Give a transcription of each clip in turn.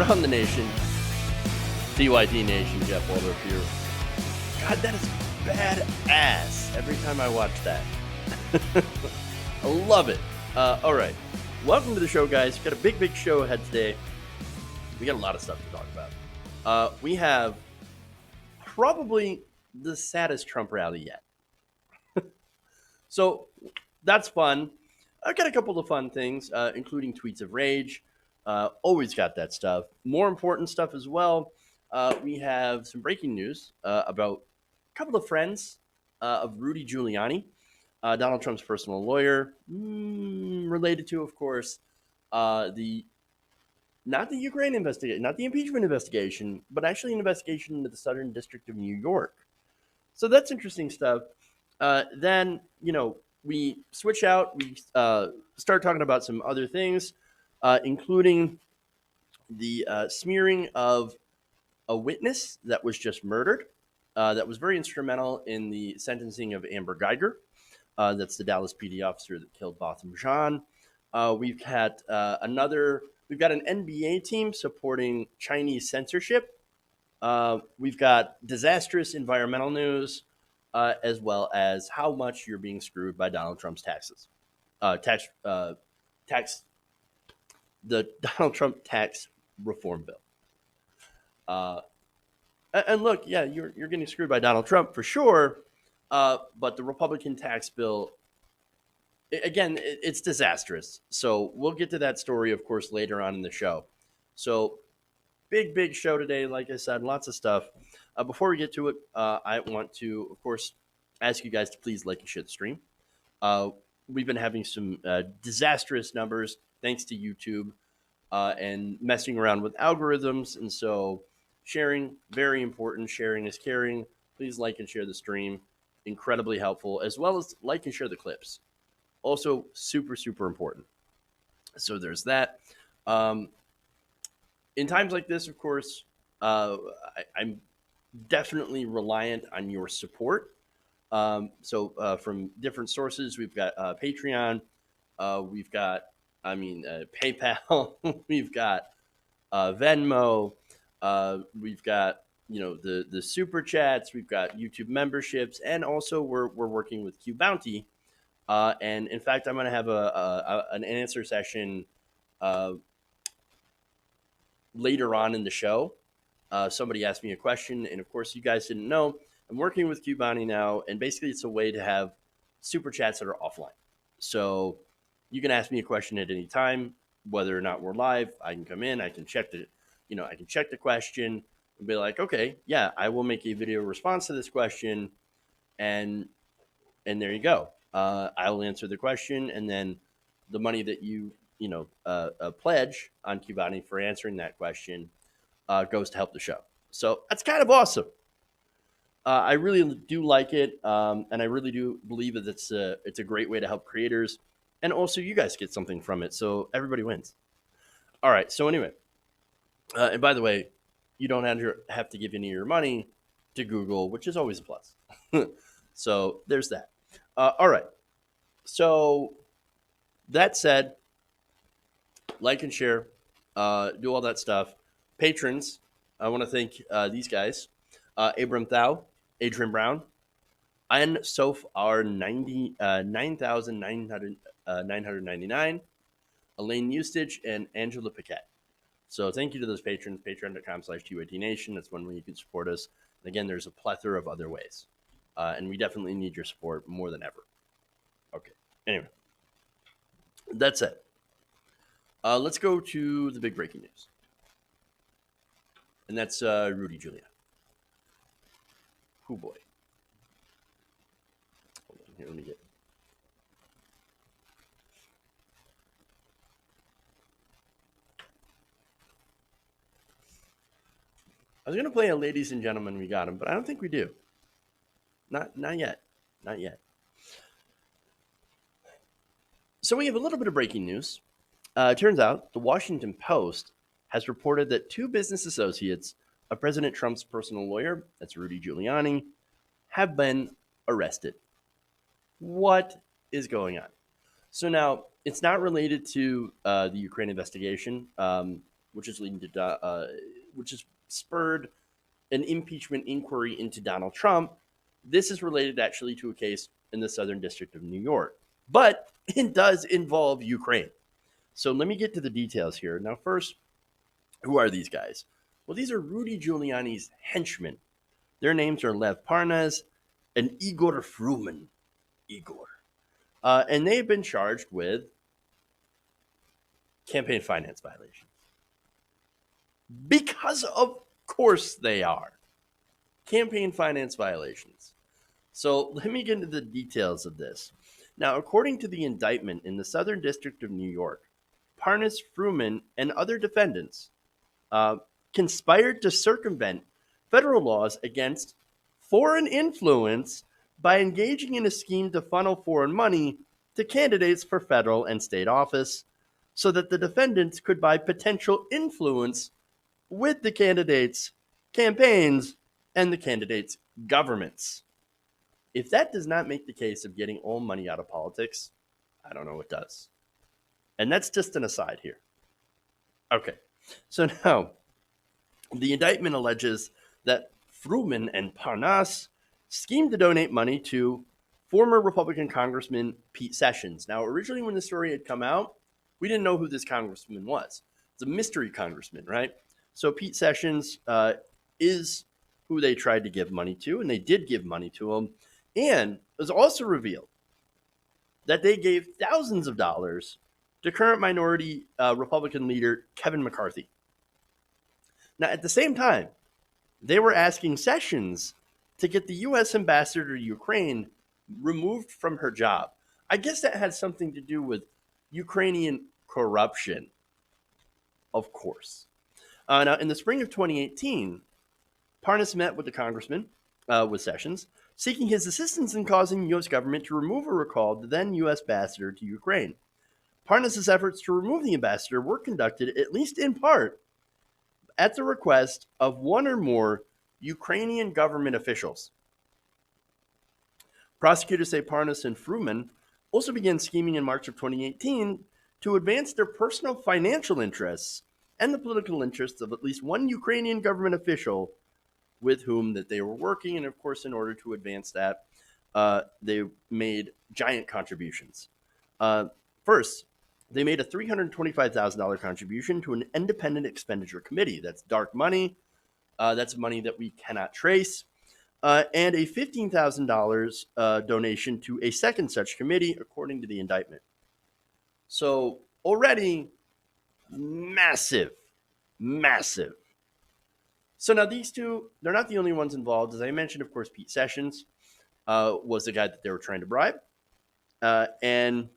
around the nation. DYD Nation, Jeff Waldorf here. God, that is badass every time I watch that. I love it. All right. Welcome to the show, guys. Got a big show ahead today. We got a lot of stuff to talk about. We have probably the saddest Trump rally yet. So that's fun. I've got a couple of fun things, including tweets of rage. Always got that stuff. More important stuff as well. We have some breaking news about a couple of friends of Rudy Giuliani, Donald Trump's personal lawyer, related to, of course, the not the Ukraine investigation, not the impeachment investigation, but actually an investigation into the Southern District of New York. So that's interesting stuff. Then, we switch out. We start talking about some other things, including the smearing of a witness that was just murdered, that was very instrumental in the sentencing of Amber Geiger. That's the Dallas PD officer that killed Botham. We've had we've got an NBA team supporting Chinese censorship. We've got disastrous environmental news, as well as how much you're being screwed by Donald Trump's taxes. The Donald Trump tax reform bill. And look, yeah, you're getting screwed by Donald Trump for sure, but the Republican tax bill, again, it's disastrous. So we'll get to that story, of course, later on in the show. So big show today. Like I said, lots of stuff. Before we get to it, I want to, of course, ask you guys to please like and share the stream. We've been having some disastrous numbers thanks to YouTube and messing around with algorithms. And so sharing, very important. Sharing is caring. Please like and share the stream. Incredibly helpful, as well as like and share the clips. Also super important. So there's that. In times like this, of course, I'm definitely reliant on your support. So from different sources, we've got Patreon, we've got, PayPal, we've got Venmo, we've got the super chats, we've got YouTube memberships, and also we're working with Q Bounty. And in fact, I'm going to have an answer session later on in the show. Somebody asked me a question, and of course, you guys didn't know. I'm working with Q Bounty now, and basically, it's a way to have super chats that are offline. So you can ask me a question at any time, whether or not we're live. I can come in, I can check the question, and be like, okay, yeah, I will make a video response to this question, and there you go. I will answer the question, and then the money that you pledge on Q Bounty for answering that question goes to help the show. So that's kind of awesome. I really do like it, and I really do believe that it's a great way to help creators, and also you guys get something from it, so everybody wins. All right, so anyway, and by the way, you don't have to give any of your money to Google, which is always a plus. So there's that. All right, so that said, like and share, do all that stuff. Patrons, I want to thank these guys. Abram Thau, Adrian Brown, and Soph are 9,999, Elaine Ustage, and Angela Paquette. So thank you to those patrons, patreon.com/TYTNation. That's one way you can support us. And again, there's a plethora of other ways. And we definitely need your support more than ever. Okay, anyway, that's it. Let's go to the big breaking news. And that's Rudy Giuliani. Oh boy. Hold on here, let me get. I was gonna play a ladies and gentlemen, we got him, but I don't think we do. Not yet. Not yet. So we have a little bit of breaking news. It turns out the Washington Post has reported that two business associates of President Trump's personal lawyer, that's Rudy Giuliani, have been arrested. What is going on? So now, it's not related to the Ukraine investigation. which is which has spurred an impeachment inquiry into Donald Trump. This is related actually to a case in the Southern District of New York, but it does involve Ukraine. So let me get to the details here. Now, first, who are these guys? Well, these are Rudy Giuliani's henchmen. Their names are Lev Parnas and Igor Fruman. Igor. And they've been charged with campaign finance violations. Because of course they are. Campaign finance violations. So let me get into the details of this. Now, according to the indictment in the Southern District of New York, Parnas, Fruman, and other defendants conspired to circumvent federal laws against foreign influence by engaging in a scheme to funnel foreign money to candidates for federal and state office so that the defendants could buy potential influence with the candidates' campaigns and the candidates' governments. If that does not make the case of getting all money out of politics, I don't know what does. And that's just an aside here. Okay, so now the indictment alleges that Fruman and Parnas schemed to donate money to former Republican Congressman Pete Sessions. Now, originally when the story had come out, we didn't know who this congressman was. It's a mystery congressman, right? So Pete Sessions is who they tried to give money to, and they did give money to him. And it was also revealed that they gave thousands of dollars to current minority Republican leader Kevin McCarthy. Now, at the same time, they were asking Sessions to get the U.S. ambassador to Ukraine removed from her job. I guess that had something to do with Ukrainian corruption, of course. Now, in the spring of 2018, Parnas met with the congressman, with Sessions, seeking his assistance in causing the U.S. government to remove or recall the then U.S. ambassador to Ukraine. Parnas' efforts to remove the ambassador were conducted, at least in part, at the request of one or more Ukrainian government officials. Prosecutors say Parnas and Fruman also began scheming in March of 2018 to advance their personal financial interests and the political interests of at least one Ukrainian government official with whom that they were working. And of course, in order to advance that, they made giant contributions. First, they made a $325,000 contribution to an independent expenditure committee. That's dark money. That's money that we cannot trace. And a $15,000 donation to a second such committee, according to the indictment. So already massive, massive. So now these two, they're not the only ones involved. As I mentioned, of course, Pete Sessions was the guy that they were trying to bribe. And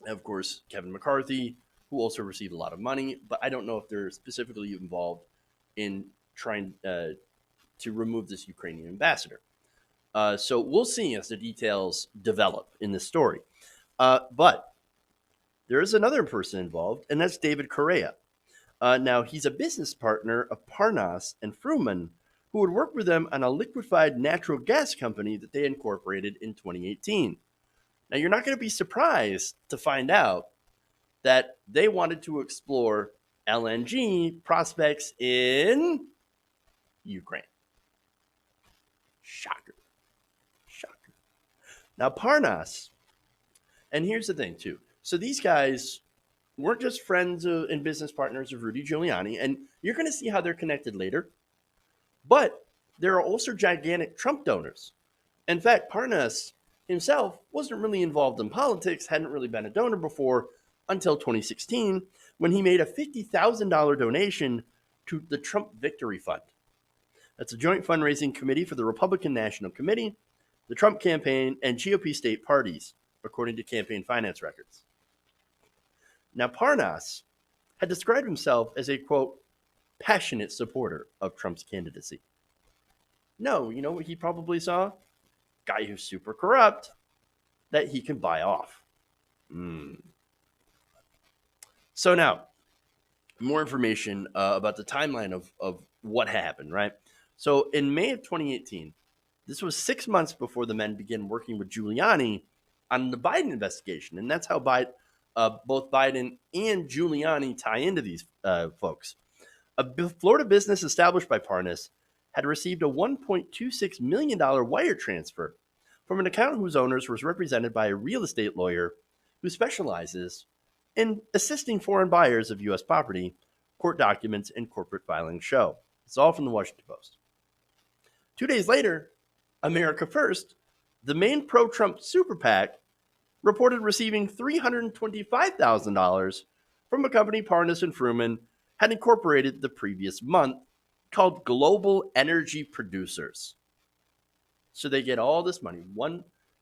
of course, Kevin McCarthy, who also received a lot of money, but I don't know if they're specifically involved in trying to remove this Ukrainian ambassador. So we'll see as the details develop in this story. But there is another person involved, and that's David Correa. Now, he's a business partner of Parnas and Fruman, who would work with them on a liquefied natural gas company that they incorporated in 2018. Now, you're not going to be surprised to find out that they wanted to explore LNG prospects in Ukraine. Shocker. Shocker. Now, Parnas, and here's the thing, too. So these guys weren't just friends and business partners of Rudy Giuliani, and you're going to see how they're connected later. But there are also gigantic Trump donors. In fact, Parnas himself wasn't really involved in politics, hadn't really been a donor before until 2016, when he made a $50,000 donation to the Trump Victory Fund. That's a joint fundraising committee for the Republican National Committee, the Trump campaign, and GOP state parties, according to campaign finance records. Now, Parnas had described himself as a, quote, passionate supporter of Trump's candidacy. No, you know what he probably saw? Guy who's super corrupt that he can buy off. So now, more information about the timeline of what happened, right? So in May of 2018, this was 6 months before the men began working with Giuliani on the Biden investigation. And that's how both Biden and Giuliani tie into these folks. A Florida business established by Parnas had received a $1.26 million wire transfer from an account whose owners was represented by a real estate lawyer who specializes in assisting foreign buyers of U.S. property. Court documents and corporate filings show. It's all from the Washington Post. 2 days later, America First, the main pro-Trump super PAC, reported receiving $325,000 from a company Parnas and Fruman had incorporated the previous month called Global Energy Producers. So they get all this money,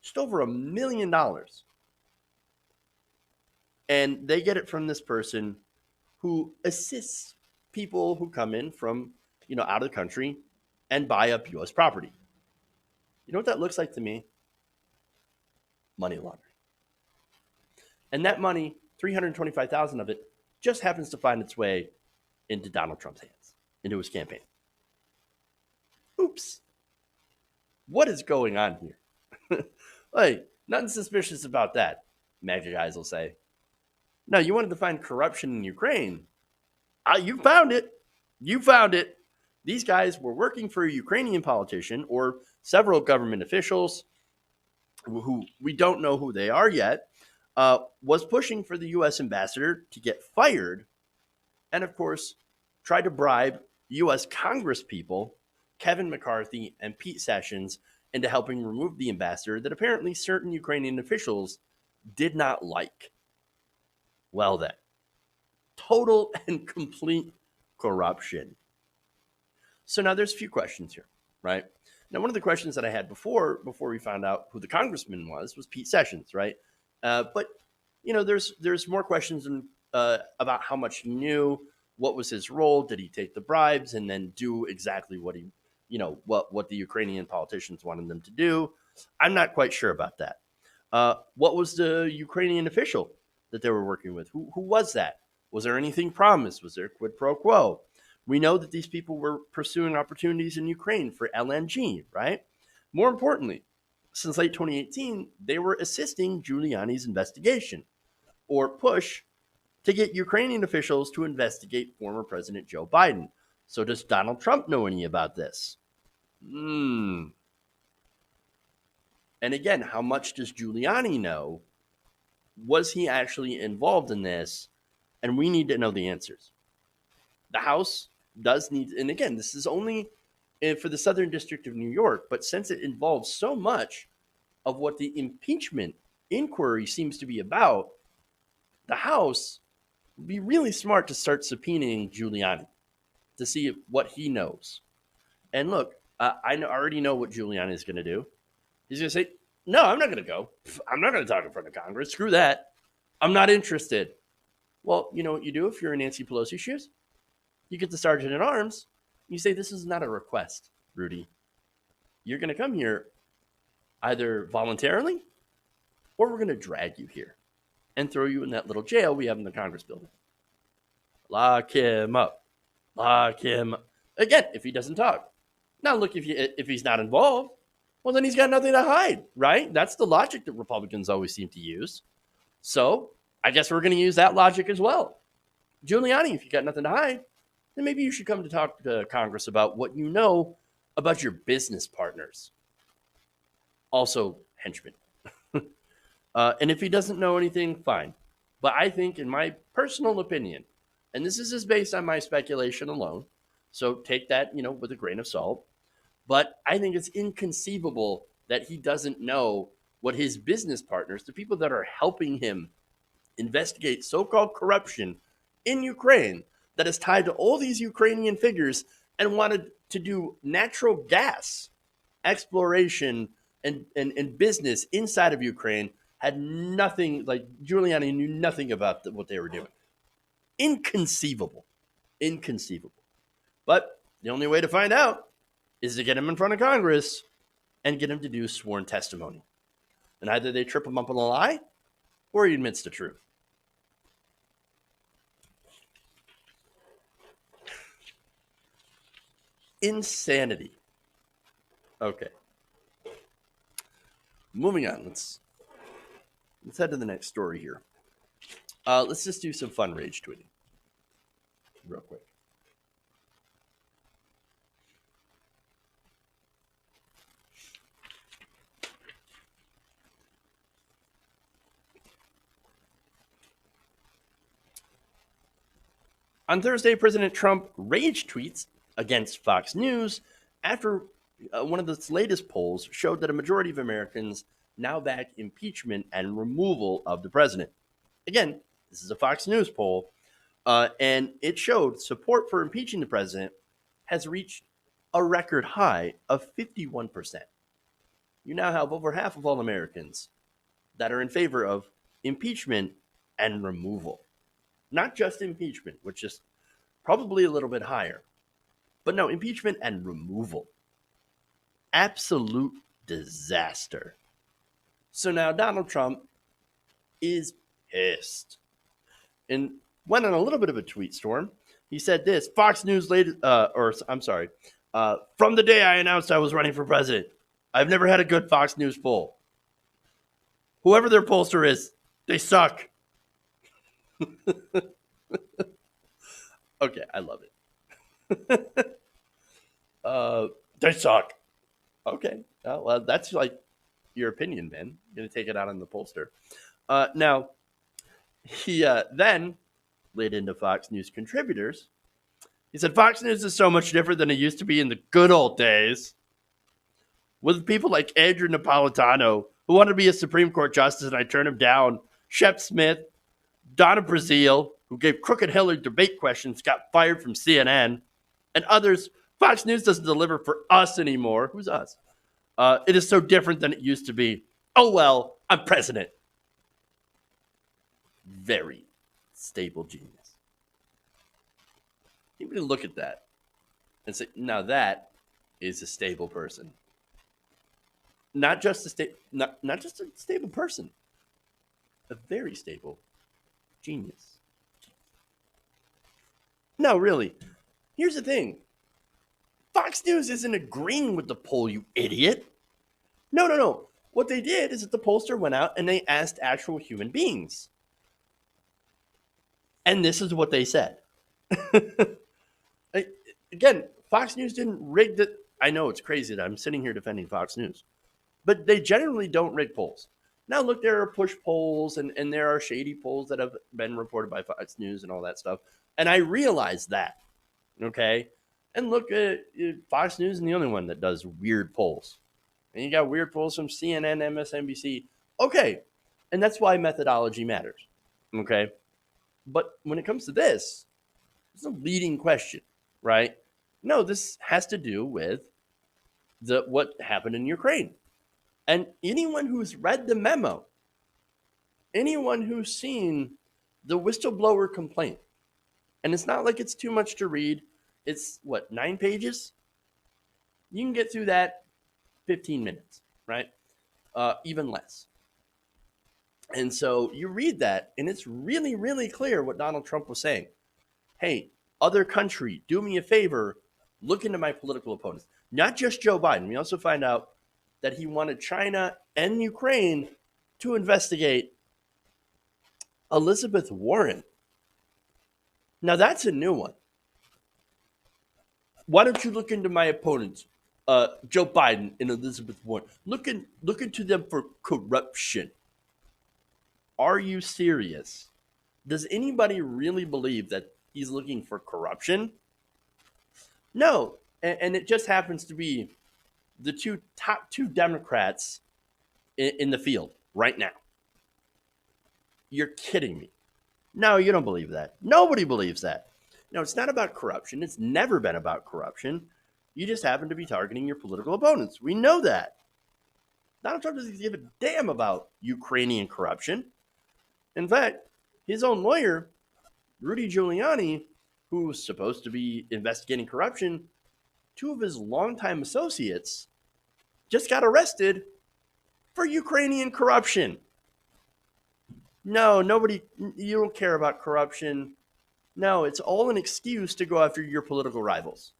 just over $1 million. And they get it from this person who assists people who come in from, out of the country and buy up U.S. property. You know what that looks like to me? Money laundering. And that money, $325,000 of it, just happens to find its way into Donald Trump's hands, into his campaign. Oops. What is going on here? Like, nothing suspicious about that, MAGA guys will say. No, you wanted to find corruption in Ukraine. You found it. You found it. These guys were working for a Ukrainian politician or several government officials who we don't know who they are yet, was pushing for the U.S. ambassador to get fired and, of course, tried to bribe U.S. Congress people, Kevin McCarthy and Pete Sessions, into helping remove the ambassador that apparently certain Ukrainian officials did not like. Well, then, total and complete corruption. So now there's a few questions here, right? Now, one of the questions that I had before we found out who the congressman was Pete Sessions, right? But there's more questions about how much he knew, what was his role, did he take the bribes, and then do exactly what he, what the Ukrainian politicians wanted them to do. I'm not quite sure about that. What was the Ukrainian official that they were working with? Who was that? Was there anything promised? Was there quid pro quo? We know that these people were pursuing opportunities in Ukraine for LNG, right? More importantly, since late 2018, they were assisting Giuliani's investigation or push to get Ukrainian officials to investigate former President Joe Biden. So does Donald Trump know any about this? And again, how much does Giuliani know? Was he actually involved in this? And we need to know the answers. The House does need, and again, this is only for the Southern District of New York, but since it involves so much of what the impeachment inquiry seems to be about, the House would be really smart to start subpoenaing Giuliani to see what he knows. And look, I already know what Giuliani is going to do. He's going to say, no, I'm not going to go. I'm not going to talk in front of Congress. Screw that. I'm not interested. Well, you know what you do if you're in Nancy Pelosi's shoes? You get the sergeant at arms. You say, this is not a request, Rudy. You're going to come here either voluntarily or we're going to drag you here and throw you in that little jail we have in the Congress building. Lock him up. Lock him up. Again, if he doesn't talk. Now, look, if he's not involved, well, then he's got nothing to hide, right? That's the logic that Republicans always seem to use. So I guess we're going to use that logic as well. Giuliani, if you got nothing to hide, then maybe you should come to talk to Congress about what you know about your business partners. Also, henchmen. And if he doesn't know anything, fine. But I think, in my personal opinion, and this is just based on my speculation alone, so take that, with a grain of salt, but I think it's inconceivable that he doesn't know what his business partners, the people that are helping him investigate so-called corruption in Ukraine that is tied to all these Ukrainian figures and wanted to do natural gas exploration and business inside of Ukraine, had nothing, like Giuliani knew nothing about what they were doing. Inconceivable. But the only way to find out is to get him in front of Congress and get him to do sworn testimony. And either they trip him up on a lie or he admits the truth. Insanity. Okay. Moving on. Let's head to the next story here. Let's just do some fun rage tweeting real quick. On Thursday, President Trump rage tweets against Fox News after one of its latest polls showed that a majority of Americans now back impeachment and removal of the president. Again, this is a Fox News poll, and it showed support for impeaching the president has reached a record high of 51%. You now have over half of all Americans that are in favor of impeachment and removal. Not just impeachment, which is probably a little bit higher, but no, impeachment and removal. Absolute disaster. So now Donald Trump is pissed and went on a little bit of a tweet storm. He said this: Fox News from the day I announced I was running for president, I've never had a good Fox News poll. Whoever their pollster is, they suck. Okay, I love it. They suck. Okay, well, that's like your opinion, man. You're gonna take it out on the pollster. Now, he then laid into Fox News contributors. He said, Fox News is so much different than it used to be in the good old days. With people like Andrew Napolitano, who wanted to be a Supreme Court justice, and I turned him down. Shep Smith, Donna Brazile, who gave Crooked Hillary debate questions, got fired from CNN, and others. Fox News doesn't deliver for us anymore. Who's us? It is so different than it used to be. Oh, well, I'm president. Very stable genius. You can look at that and say, now that is a stable person. Not just a stable person, a very stable genius. No, really. Here's the thing. Fox News isn't agreeing with the poll, you idiot. No. What they did is that the pollster went out and they asked actual human beings. And this is what they said. Again, Fox News didn't rig the... I know it's crazy that I'm sitting here defending Fox News. But they generally don't rig polls. Now, look, there are push polls and there are shady polls that have been reported by Fox News and all that stuff. And I realize that, okay? And look, Fox News is the only one that does weird polls. And you got weird polls from CNN, MSNBC. Okay, and that's why methodology matters, okay? But when it comes to this, it's a leading question, right? No, this has to do with what happened in Ukraine. And anyone who's read the memo, anyone who's seen the whistleblower complaint, and it's not like it's too much to read. It's, 9 pages? You can get through that 15 minutes, right? Even less. And so you read that, and it's really, really clear what Donald Trump was saying. Hey, other country, do me a favor, look into my political opponents. Not just Joe Biden. We also find out that he wanted China and Ukraine to investigate Elizabeth Warren. Now, that's a new one. Why don't you look into my opponents, Joe Biden and Elizabeth Warren? Look into them for corruption. Are you serious? Does anybody really believe that he's looking for corruption? No, and it just happens to be the top two Democrats in the field right now. You're kidding me. No, you don't believe that. Nobody believes that. No, it's not about corruption. It's never been about corruption. You just happen to be targeting your political opponents. We know that. Donald Trump doesn't give a damn about Ukrainian corruption. In fact, his own lawyer, Rudy Giuliani, who's supposed to be investigating corruption, 2 of his longtime associates just got arrested for Ukrainian corruption. No, you don't care about corruption. No, it's all an excuse to go after your political rivals.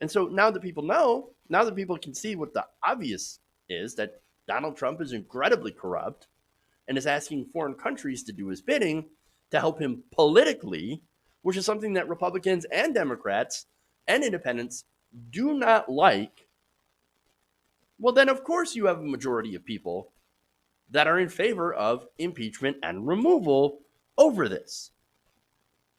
And so now that people know, now that people can see what the obvious is, that Donald Trump is incredibly corrupt, and is asking foreign countries to do his bidding to help him politically, which is something that Republicans and Democrats and independents do not like, well, then of course you have a majority of people that are in favor of impeachment and removal over this.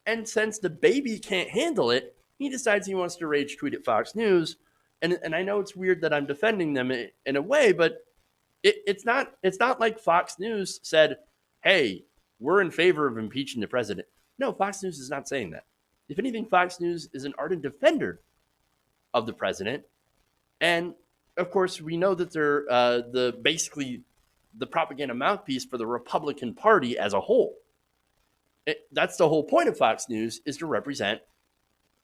And since the baby can't handle it, he decides he wants to rage tweet at Fox News. And I know it's weird that I'm defending them in a way, but it's not like Fox News said, "Hey, we're in favor of impeaching the president." No, Fox News is not saying that. If anything, Fox News is an ardent defender of the president, and of course, we know that they're basically the propaganda mouthpiece for the Republican Party as a whole. That's the whole point of Fox News, is to represent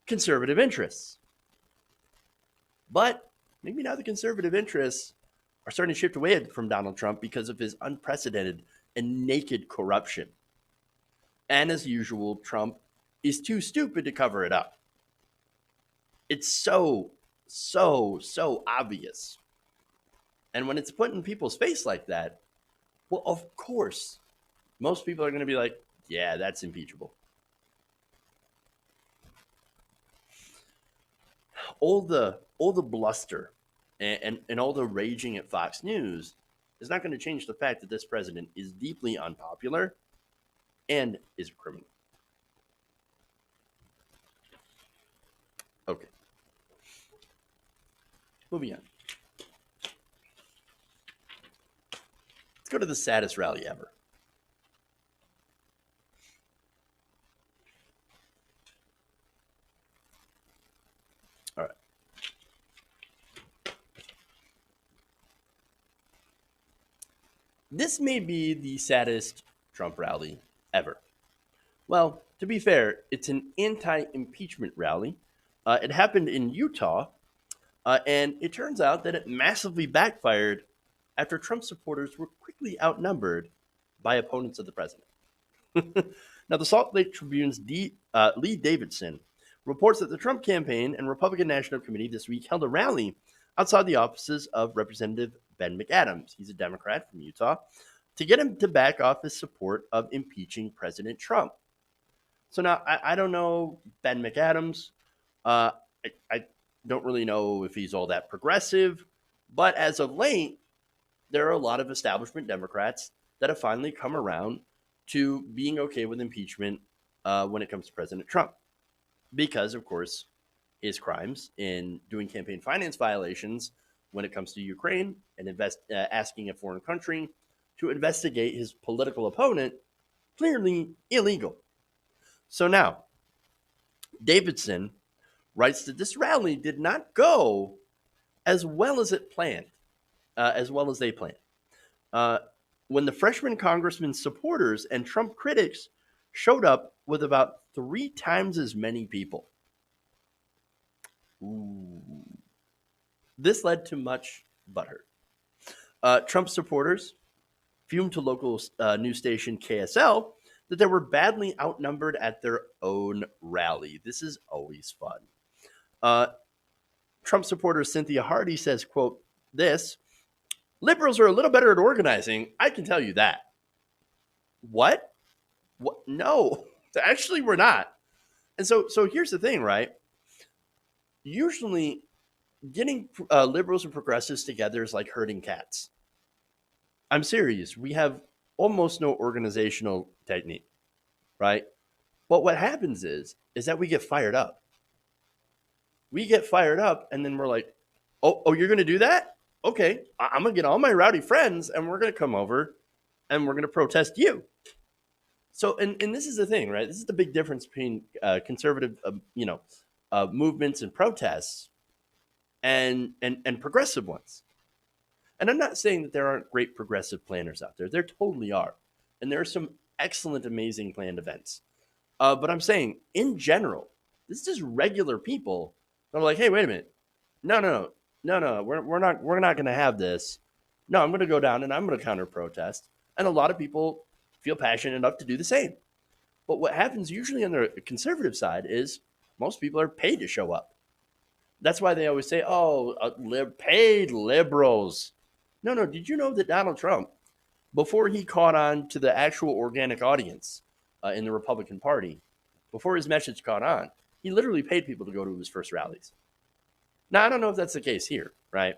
conservative interests. But maybe now the conservative interests are starting to shift away from Donald Trump because of his unprecedented and naked corruption. And as usual, Trump is too stupid to cover it up. It's so obvious. And when it's put in people's face like that, well, of course, most people are going to be like, yeah, that's impeachable. All the bluster and all the raging at Fox News is not going to change the fact that this president is deeply unpopular and is a criminal. Okay. Moving on. Let's go to the saddest rally ever. All right. This may be the saddest Trump rally ever. Well, to be fair, it's an anti-impeachment rally. It happened in Utah, and it turns out that it massively backfired after Trump supporters were quickly outnumbered by opponents of the president. Now, the Salt Lake Tribune's Lee Davidson reports that the Trump campaign and Republican National Committee this week held a rally outside the offices of Representative Ben McAdams. He's a Democrat from Utah, to get him to back off his support of impeaching President Trump. So now, I don't know Ben McAdams. I don't really know if he's all that progressive, but as of late, there are a lot of establishment Democrats that have finally come around to being okay with impeachment when it comes to President Trump. Because, of course, his crimes in doing campaign finance violations when it comes to Ukraine and asking a foreign country to investigate his political opponent, clearly illegal. So now, Davidson writes that this rally did not go as well as it planned, as well as they planned. When the freshman congressman's supporters and Trump critics showed up with about 3 times as many people. Ooh. This led to much butthurt. Trump supporters fumed to local news station KSL that they were badly outnumbered at their own rally. This is always fun. Trump supporter Cynthia Hardy says, quote, this, liberals are a little better at organizing. I can tell you that. What? No, actually we're not. And so here's the thing, right? Usually getting liberals and progressives together is like herding cats. I'm serious. We have almost no organizational technique, right? But what happens is that we get fired up. We get fired up, and then we're like, oh, you're going to do that? Okay, I'm going to get all my rowdy friends, and we're going to come over, and we're going to protest you. So, and this is the thing, right? This is the big difference between conservative, movements and protests and progressive ones. And I'm not saying that there aren't great progressive planners out there. There totally are. And there are some excellent, amazing planned events. But I'm saying, in general, this is just regular people that are like, hey, wait a minute. No, we're not going to have this. No, I'm going to go down and I'm going to counter protest. And a lot of people feel passionate enough to do the same. But what happens usually on the conservative side is most people are paid to show up. That's why they always say, paid liberals. No, did you know that Donald Trump before he caught on to the actual organic audience in the Republican Party, before his message caught on, he literally paid people to go to his first rallies. Now, I don't know if that's the case here, right?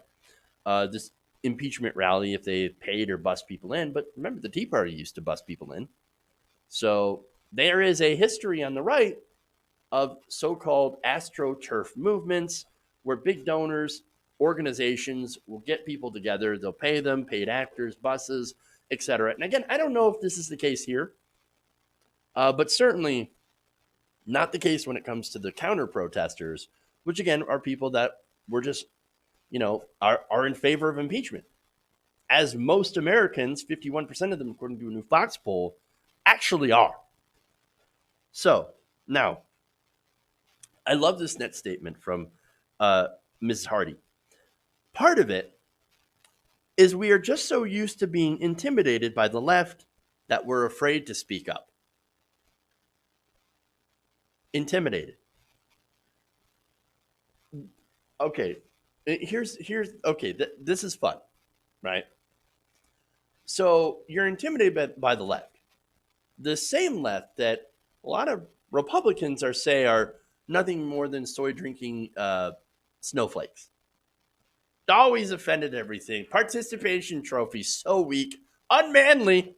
This impeachment rally, if they paid or bust people in, but remember, the Tea Party used to bust people in. So there is a history on the right of so-called astroturf movements where big donors, organizations will get people together. They'll pay them, paid actors, buses, etc. And again, I don't know if this is the case here, but certainly not the case when it comes to the counter protesters, which again are people that were just, are in favor of impeachment. As most Americans, 51% of them, according to a new Fox poll, actually are. So now, I love this next statement from Mrs. Hardy. Part of it is we are just so used to being intimidated by the left that we're afraid to speak up. Intimidated. Okay, here's okay. This is fun, right? So you're intimidated by the left, the same left that a lot of Republicans are nothing more than soy drinking snowflakes. Always offended everything. Participation trophy so weak, unmanly.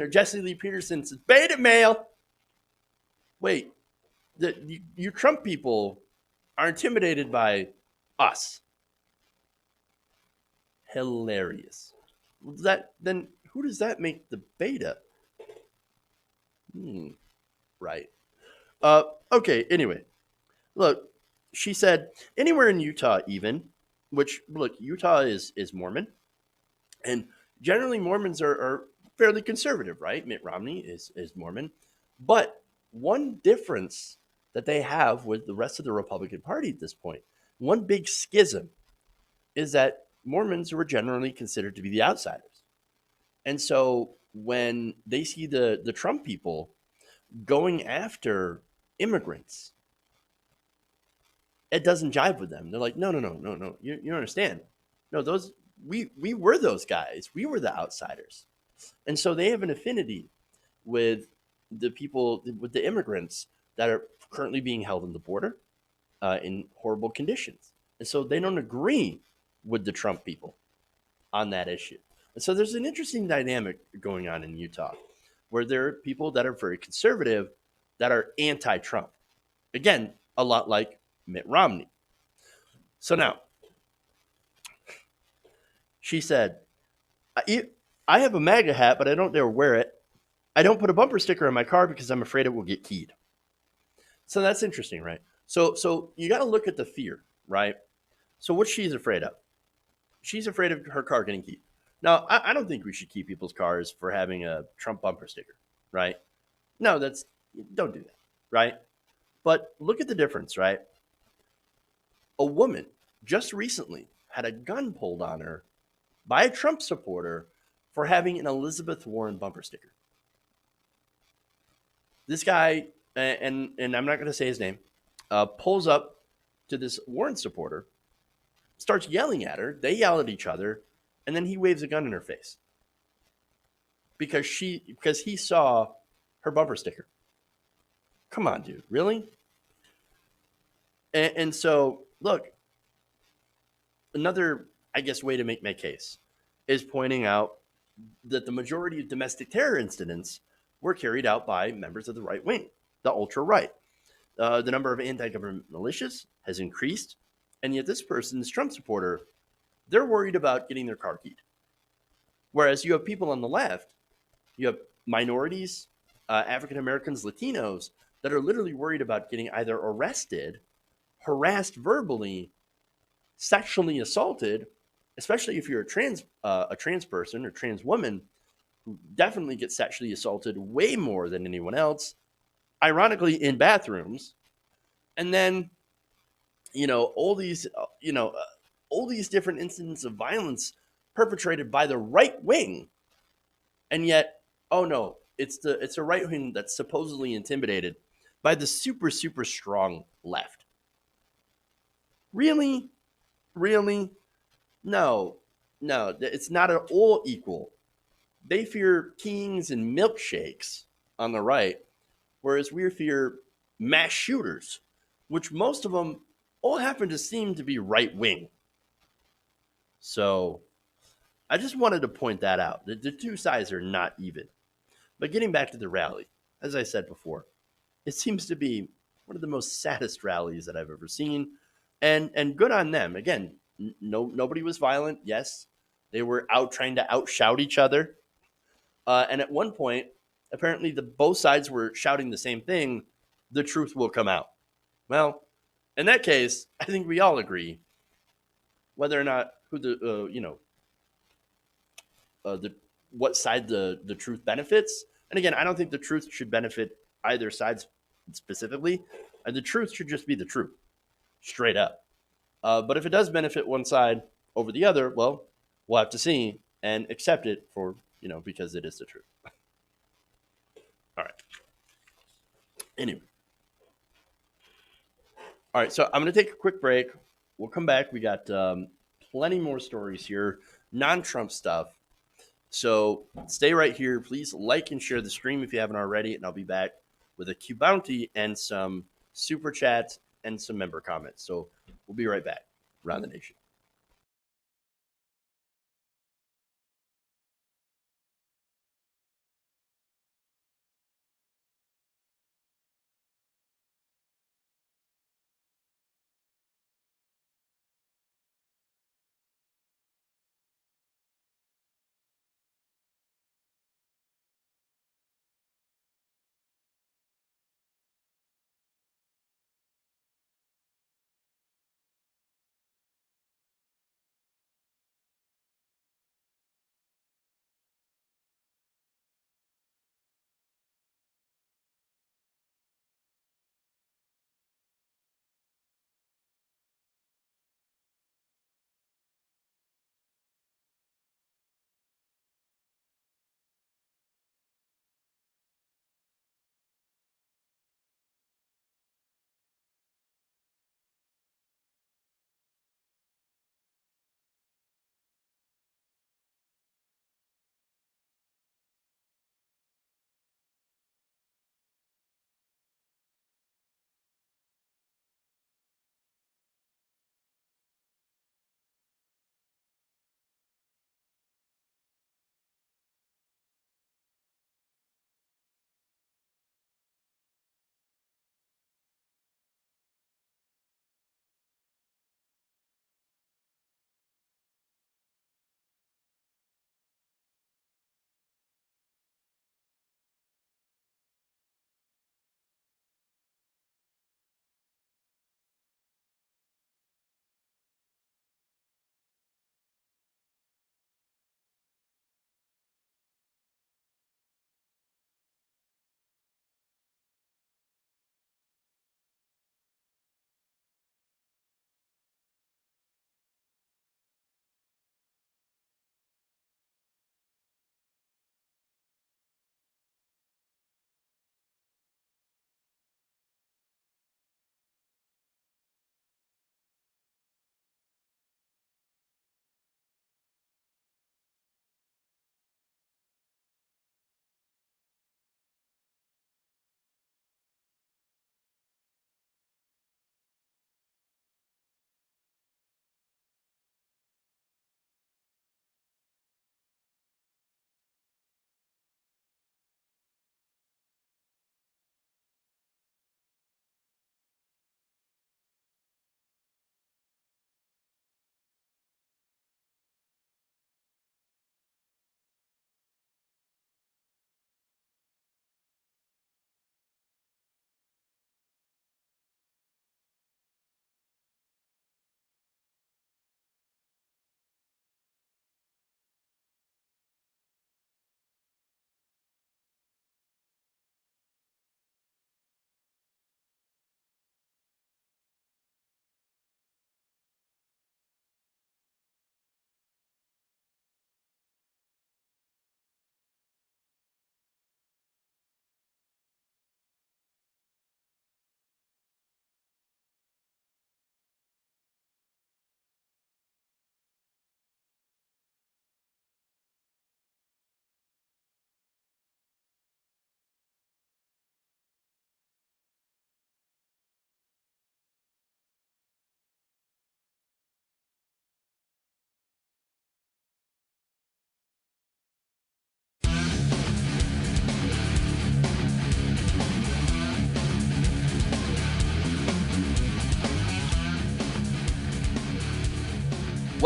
Jesse Lee Peterson says beta male. Wait, you Trump people are intimidated by us. Hilarious. Then who does that make the beta? Right. Okay. Anyway, look, she said anywhere in Utah, even, which look, Utah is Mormon, and generally Mormons are fairly conservative, right? Mitt Romney is Mormon, but one difference that they have with the rest of the Republican Party at this point, one big schism, is that Mormons were generally considered to be the outsiders, and so when they see the Trump people going after immigrants, it doesn't jive with them. They're like, no, no, no, no, no. You don't understand. No, we were those guys. We were the outsiders. And so they have an affinity with the people, with the immigrants that are currently being held on the border in horrible conditions. And so they don't agree with the Trump people on that issue. And so there's an interesting dynamic going on in Utah where there are people that are very conservative that are anti-Trump. Again, a lot like Mitt Romney. So now, she said, I have a MAGA hat, but I don't dare wear it. I don't put a bumper sticker on my car because I'm afraid it will get keyed. So that's interesting, right? So you got to look at the fear, right? So what she's afraid of. She's afraid of her car getting keyed. Now, I don't think we should key people's cars for having a Trump bumper sticker, right? No, don't do that, right? But look at the difference, right? A woman just recently had a gun pulled on her by a Trump supporter for having an Elizabeth Warren bumper sticker. This guy, and I'm not going to say his name, pulls up to this Warren supporter, starts yelling at her. They yell at each other, and then he waves a gun in her face because he saw her bumper sticker. Come on, dude, really? And so, look, another, I guess, way to make my case is pointing out that the majority of domestic terror incidents were carried out by members of the right wing, the ultra right. The number of anti-government militias has increased, and yet this person, this Trump supporter, they're worried about getting their car keyed. Whereas you have people on the left, you have minorities, African Americans, Latinos, that are literally worried about getting either arrested, harassed verbally, sexually assaulted, especially if you're a trans person or trans woman, who definitely gets sexually assaulted way more than anyone else, ironically in bathrooms. And then, all these different incidents of violence perpetrated by the right wing. And yet, oh no, it's a right wing that's supposedly intimidated by the super, super strong left. Really? Really? No. No, it's not at all equal. They fear kings and milkshakes on the right, whereas we fear mass shooters, which most of them all happen to seem to be right wing. So I just wanted to point that out. The two sides are not even. But getting back to the rally, as I said before, it seems to be one of the most saddest rallies that I've ever seen, and good on them. Again, nobody was violent. Yes, they were out trying to outshout each other, and at one point, apparently, the both sides were shouting the same thing: "The truth will come out." Well, in that case, I think we all agree whether or not who the the what side the truth benefits. And again, I don't think the truth should benefit either side specifically. The truth should just be the truth, straight up. But if it does benefit one side over the other, well, we'll have to see and accept it for because it is the truth. All right. Anyway, all right. So I'm going to take a quick break. We'll come back. We got plenty more stories here, non-Trump stuff. So stay right here. Please like and share the stream if you haven't already, and I'll be back with a Q bounty and some super chats and some member comments. So we'll be right back. Around the nation.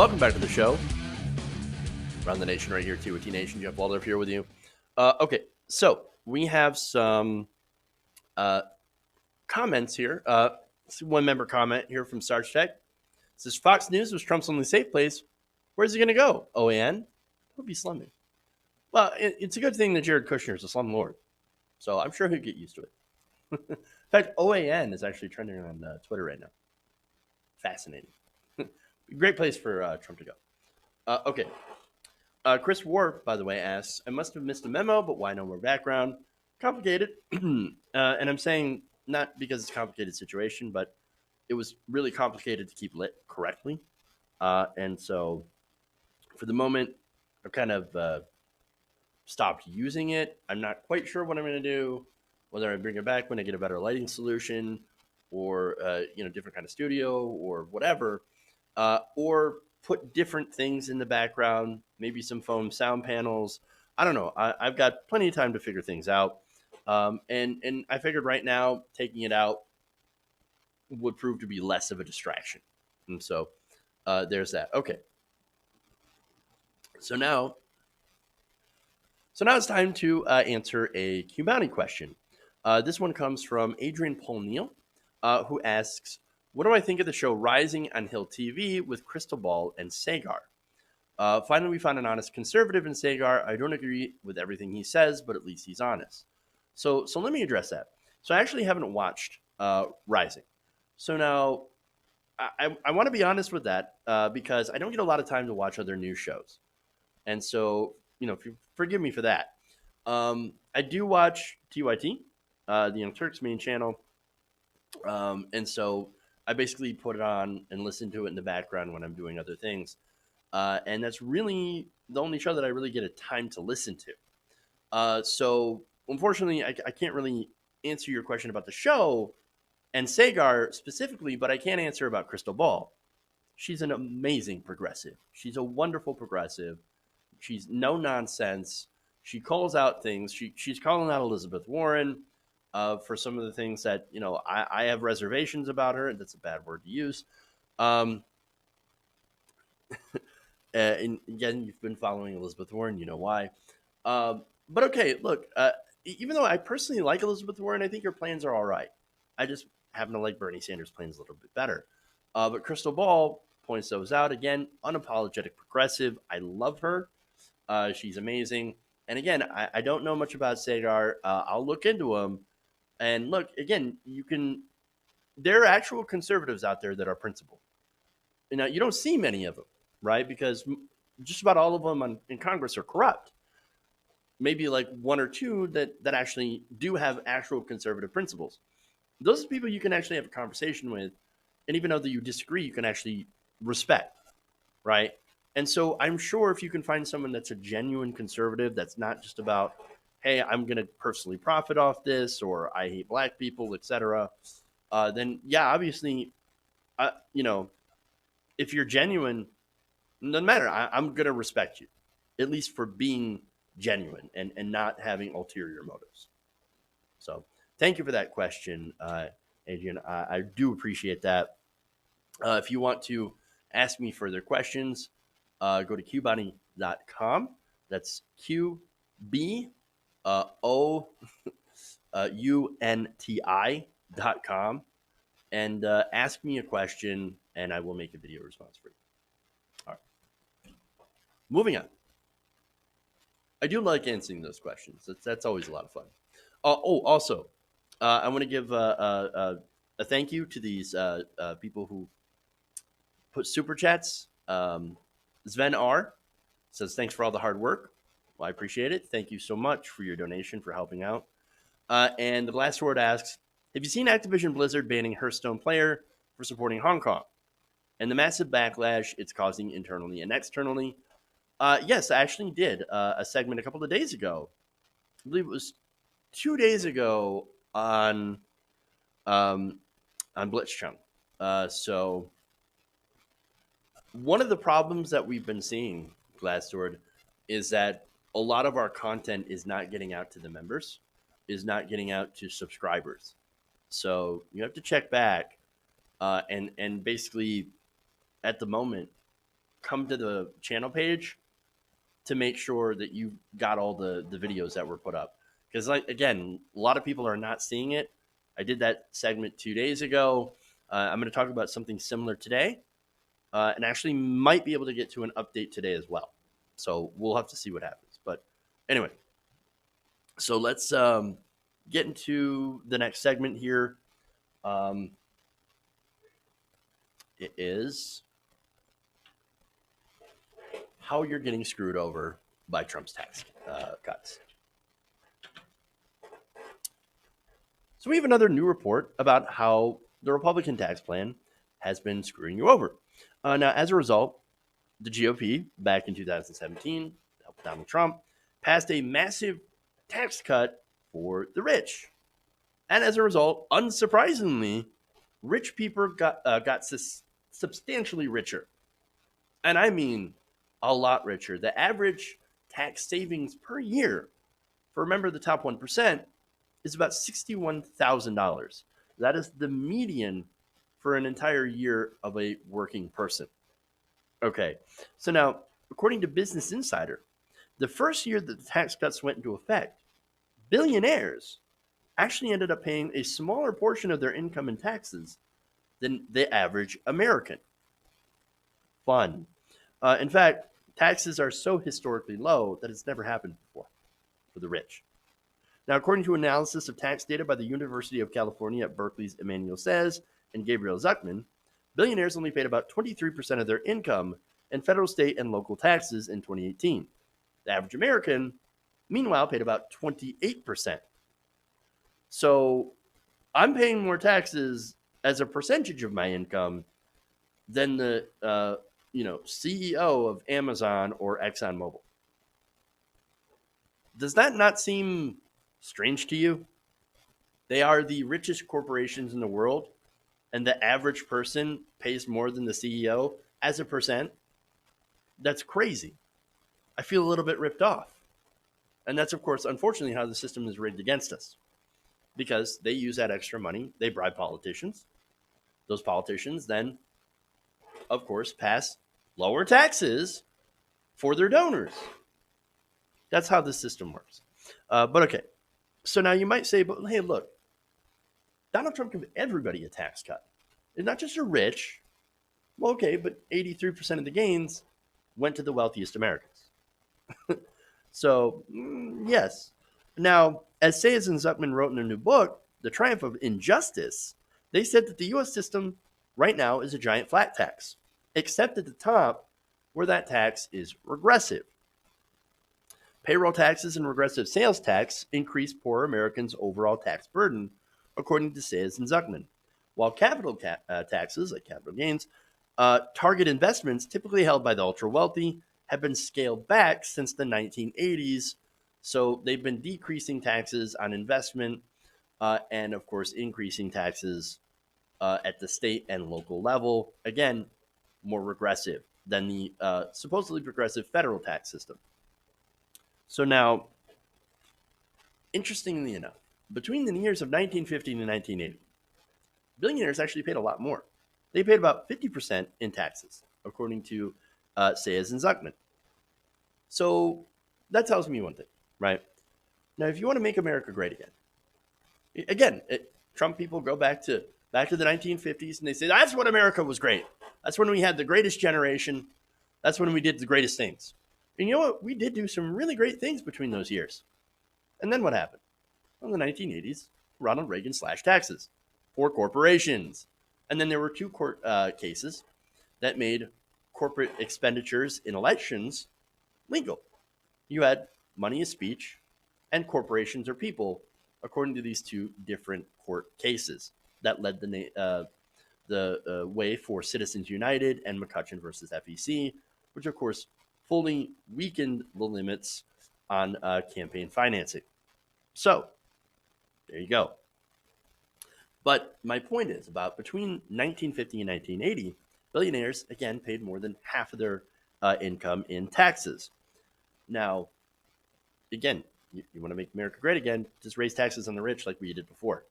Welcome back to the show. Around the nation right here, TOT Nation. Jeff Waldorf here with you. Okay, so we have some comments here. One member comment here from Sarge Tech. It says, Fox News was Trump's only safe place. Where's he going to go? OAN? He'll be slumming. Well, it's a good thing that Jared Kushner is a slumlord. So I'm sure he'll get used to it. In fact, OAN is actually trending on Twitter right now. Fascinating. Great place for Trump to go. Okay. Chris Warp, by the way, asks, I must have missed a memo, but why no more background? Complicated. And I'm saying not because it's a complicated situation, but it was really complicated to keep lit correctly. And so for the moment, I've kind of stopped using it. I'm not quite sure what I'm going to do, whether I bring it back when I get a better lighting solution or, different kind of studio or whatever, or put different things in the background, maybe some foam sound panels. I don't know. I've got plenty of time to figure things out. And I figured right now taking it out would prove to be less of a distraction. And so there's that. Okay. So now it's time to answer a Q-Bounty question. This one comes from Adrian Paul-Neal, who asks, what do I think of the show Rising on Hill TV with Crystal Ball and Sagar? Finally, we found an honest conservative in Sagar. I don't agree with everything he says, but at least he's honest. So let me address that. So I actually haven't watched Rising. So now I want to be honest with that because I don't get a lot of time to watch other news shows. And so, if you forgive me for that. I do watch TYT, the Young Turks main channel. And so I basically put it on and listen to it in the background when I'm doing other things. And that's really the only show that I really get a time to listen to. So unfortunately, I can't really answer your question about the show and Sagar specifically, but I can answer about Crystal Ball. She's an amazing progressive. She's a wonderful progressive. She's no nonsense. She calls out things. She's calling out Elizabeth Warren for some of the things that, I have reservations about her. And that's a bad word to use. And again, you've been following Elizabeth Warren. You know why. But okay, look, even though I personally like Elizabeth Warren, I think her plans are all right. I just happen to like Bernie Sanders' plans a little bit better. But Crystal Ball points those out. Again, unapologetic progressive. I love her. She's amazing. And again, I don't know much about Sagar. I'll look into them. And look, again, there are actual conservatives out there that are principled. Now, you don't see many of them, right? Because just about all of them in Congress are corrupt. Maybe like one or two that actually do have actual conservative principles. Those are people you can actually have a conversation with. And even though that you disagree, you can actually respect, right? And so I'm sure if you can find someone that's a genuine conservative, that's not just about, hey, I'm going to personally profit off this, or I hate black people, etc., then yeah, obviously, if you're genuine, it doesn't matter. I'm going to respect you, at least for being genuine and not having ulterior motives. So thank you for that question, Adrian. I do appreciate that. If you want to ask me further questions, go to qbounty.com. That's QBOUNTI.com. And ask me a question, and I will make a video response for you. All right. Moving on. I do like answering those questions. That's always a lot of fun. Also, I want to give a thank you to these people who put super chats. Sven R says, thanks for all the hard work. Well, I appreciate it. Thank you so much for your donation for helping out. And the last word asks, have you seen Activision Blizzard banning Hearthstone player for supporting Hong Kong and the massive backlash it's causing internally and externally? Yes, I actually did a segment a couple of days ago. I believe it was 2 days ago on Blitzchung. So one of the problems that we've been seeing, Glassdoor, is that a lot of our content is not getting out to the members, is not getting out to subscribers. So you have to check back, and basically, at the moment, come to the channel page to make sure that you got all the videos that were put up. Because, like, again, a lot of people are not seeing it. I did that segment 2 days ago. I'm going to talk about something similar today, and actually might be able to get to an update today as well. So we'll have to see what happens. But anyway, so let's get into the next segment here. It is how you're getting screwed over by Trump's tax cuts. So we have another new report about how the Republican tax plan has been screwing you over. Now, as a result, the GOP back in 2017, Donald Trump, passed a massive tax cut for the rich. And as a result, unsurprisingly, rich people got substantially richer. And I mean a lot richer. The average tax savings per year for, remember, the top 1% is about $61,000. That is the median for an entire year of a working person. Okay, so now, according to Business Insider, the first year that the tax cuts went into effect, billionaires actually ended up paying a smaller portion of their income in taxes than the average American. Fun. In fact, taxes are so historically low that it's never happened before for the rich. Now, according to analysis of tax data by the University of California at Berkeley's Emmanuel Saez and Gabriel Zuckman, billionaires only paid about 23% of their income in federal, state, and local taxes in 2018. The average American, meanwhile, paid about 28%. So I'm paying more taxes as a percentage of my income than the CEO of Amazon or ExxonMobil. Does that not seem strange to you? They are the richest corporations in the world, and the average person pays more than the CEO as a percent. That's crazy. I feel a little bit ripped off. And that's, of course, unfortunately, how the system is rigged against us. Because they use that extra money, they bribe politicians. Those politicians then, of course, pass lower taxes for their donors. That's how the system works. But okay, so now you might say, but hey, look, Donald Trump gave everybody a tax cut. It's not just the rich. Well, okay, but 83% of the gains went to the wealthiest Americans. So, yes. Now, as Saez and Zuckman wrote in their new book, The Triumph of Injustice, they said that the U.S. system right now is a giant flat tax, except at the top where that tax is regressive. Payroll taxes and regressive sales tax increase poor Americans' overall tax burden, according to Saez and Zuckman, while capital taxes, like capital gains, target investments typically held by the ultra-wealthy, have been scaled back since the 1980s. So they've been decreasing taxes on investment and, of course, increasing taxes at the state and local level. Again, more regressive than the supposedly progressive federal tax system. So now, interestingly enough, between the years of 1950 and 1980, billionaires actually paid a lot more. They paid about 50% in taxes, according to Saez and Zuckman. So that tells me one thing, right? Now, if you want to make America great again, Trump people go back to the 1950s and they say that's when America was great. That's when we had the greatest generation. That's when we did the greatest things. And you know what? We did do some really great things between those years. And then what happened? Well, in the 1980s, Ronald Reagan slashed taxes for corporations. And then there were two court cases that made corporate expenditures in elections legal. You had money is speech and corporations are people, according to these two different court cases that led the way for Citizens United and McCutcheon versus FEC, which, of course, fully weakened the limits on campaign financing. So there you go. But my point is about between 1950 and 1980, billionaires, again, paid more than half of their income in taxes. Now, again, you want to make America great again, just raise taxes on the rich like we did before.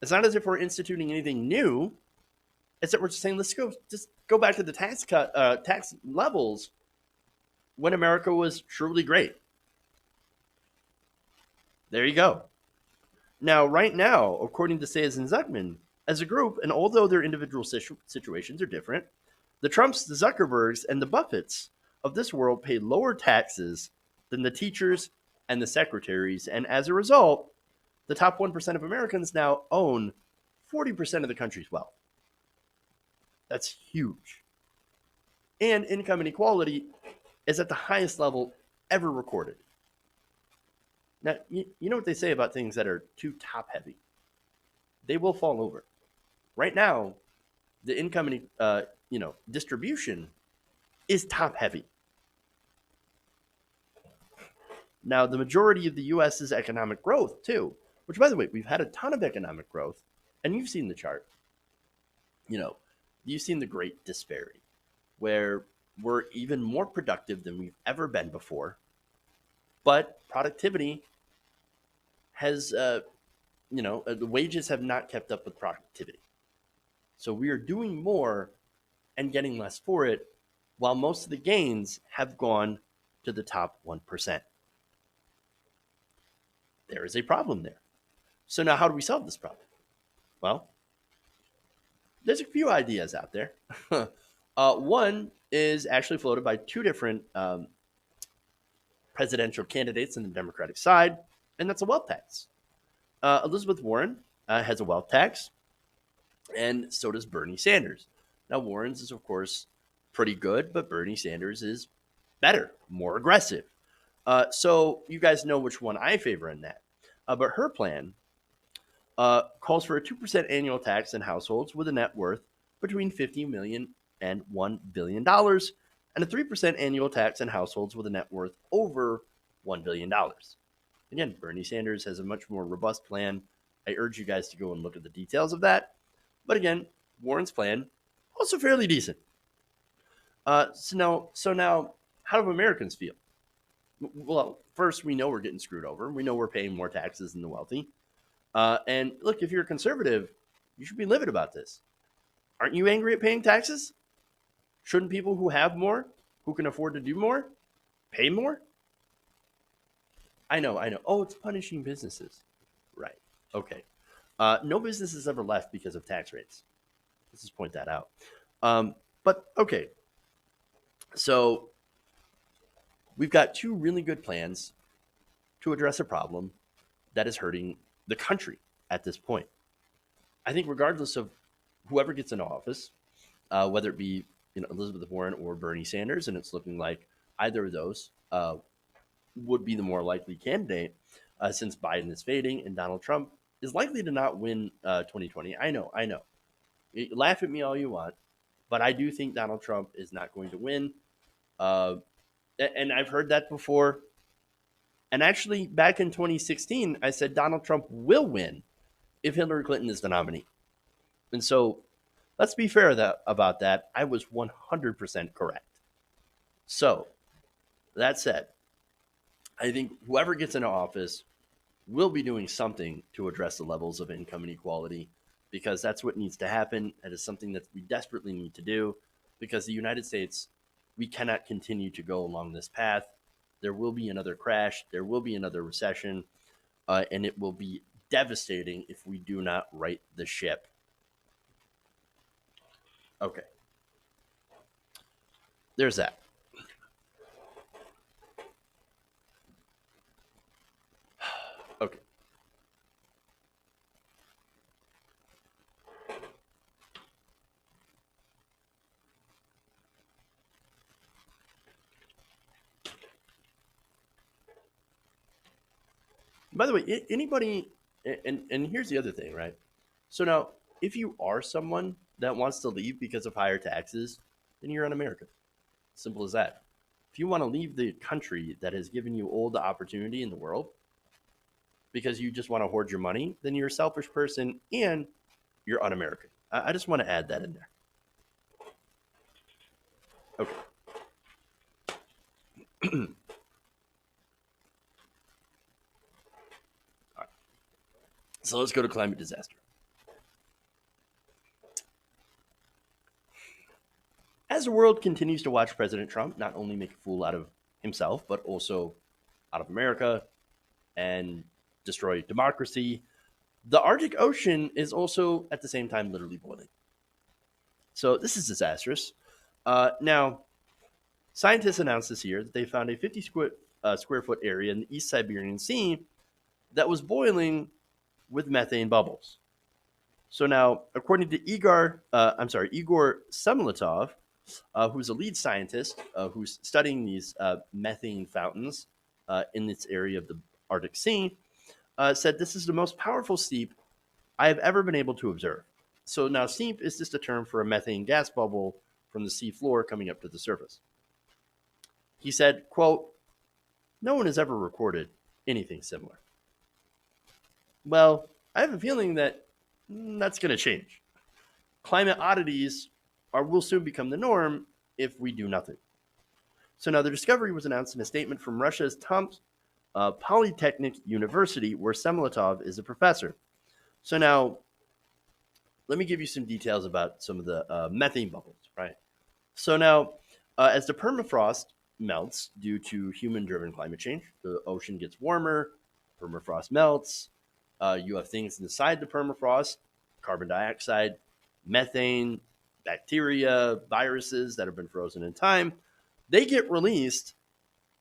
It's not as if we're instituting anything new. It's that we're just saying, let's go back to the tax levels when America was truly great. There you go. Now, right now, according to Sayers and Zuckman, as a group, and although their individual situations are different, the Trumps, the Zuckerbergs, and the Buffetts of this world pay lower taxes than the teachers and the secretaries. And as a result, the top 1% of Americans now own 40% of the country's wealth. That's huge. And income inequality is at the highest level ever recorded. Now, you know what they say about things that are too top heavy? They will fall over. Right now, the income distribution is top heavy. Now, the majority of the U.S.'s economic growth, too, which, by the way, we've had a ton of economic growth, and you've seen the chart. You've seen the great disparity, where we're even more productive than we've ever been before, but productivity has, the wages have not kept up with productivity. So we are doing more and getting less for it, while most of the gains have gone to the top 1%. There is a problem there. So now how do we solve this problem? Well, there's a few ideas out there. One is actually floated by two different presidential candidates on the Democratic side, and that's a wealth tax. Elizabeth Warren has a wealth tax, and so does Bernie Sanders. Now, Warren's is, of course, pretty good, but Bernie Sanders is better, more aggressive. So you guys know which one I favor in that. But her plan calls for a 2% annual tax in households with a net worth between $50 million and $1 billion, and a 3% annual tax in households with a net worth over $1 billion. Again, Bernie Sanders has a much more robust plan. I urge you guys to go and look at the details of that. But again, Warren's plan, also fairly decent. So now, how do Americans feel? Well, first, we know we're getting screwed over. We know we're paying more taxes than the wealthy. And look, if you're a conservative, you should be livid about this. Aren't you angry at paying taxes? Shouldn't people who have more, who can afford to do more, pay more? I know. Oh, it's punishing businesses. Right. Okay. No business has ever left because of tax rates. Let's just point that out. But okay. So we've got two really good plans to address a problem that is hurting the country at this point. I think regardless of whoever gets into office, whether it be Elizabeth Warren or Bernie Sanders, and it's looking like either of those would be the more likely candidate, since Biden is fading and Donald Trump is likely to not win 2020. I know. Laugh at me all you want, but I do think Donald Trump is not going to win. And I've heard that before. And actually, back in 2016, I said Donald Trump will win if Hillary Clinton is the nominee. And so let's be fair about that. I was 100% correct. So that said, I think whoever gets into office will be doing something to address the levels of income inequality, because that's what needs to happen. That is something that we desperately need to do, because the United States, we cannot continue to go along this path. There will be another crash. There will be another recession, and it will be devastating if we do not right the ship. Okay. There's that. Okay. By the way, anybody, and here's the other thing, right? So now, if you are someone that wants to leave because of higher taxes, then you're un-American. Simple as that. If you want to leave the country that has given you all the opportunity in the world because you just want to hoard your money, then you're a selfish person and you're un-American. I just want to add that in there. Okay. All right. So let's go to climate disaster. the world continues to watch President Trump not only make a fool out of himself, but also out of America and destroy democracy, the Arctic Ocean is also at the same time literally boiling. So this is disastrous. Now, scientists announced this year that they found a 50 square foot area in the East Siberian Sea that was boiling with methane bubbles. So now, according to Igor Semletov, who's a lead scientist who's studying these methane fountains in this area of the Arctic Sea, said this is the most powerful steep I have ever been able to observe. So now, steep is just a term for a methane gas bubble from the sea floor coming up to the surface. He said, quote, "No one has ever recorded anything similar." Well, I have a feeling that that's going to change. Climate oddities will soon become the norm if we do nothing. So now the discovery was announced in a statement from Russia's Tomsk Polytechnic University, where Semletov is a professor. So now, let me give you some details about some of the methane bubbles, right? So now, as the permafrost melts due to human-driven climate change, the ocean gets warmer, permafrost melts. You have things inside the permafrost, carbon dioxide, methane, bacteria, viruses that have been frozen in time. They get released,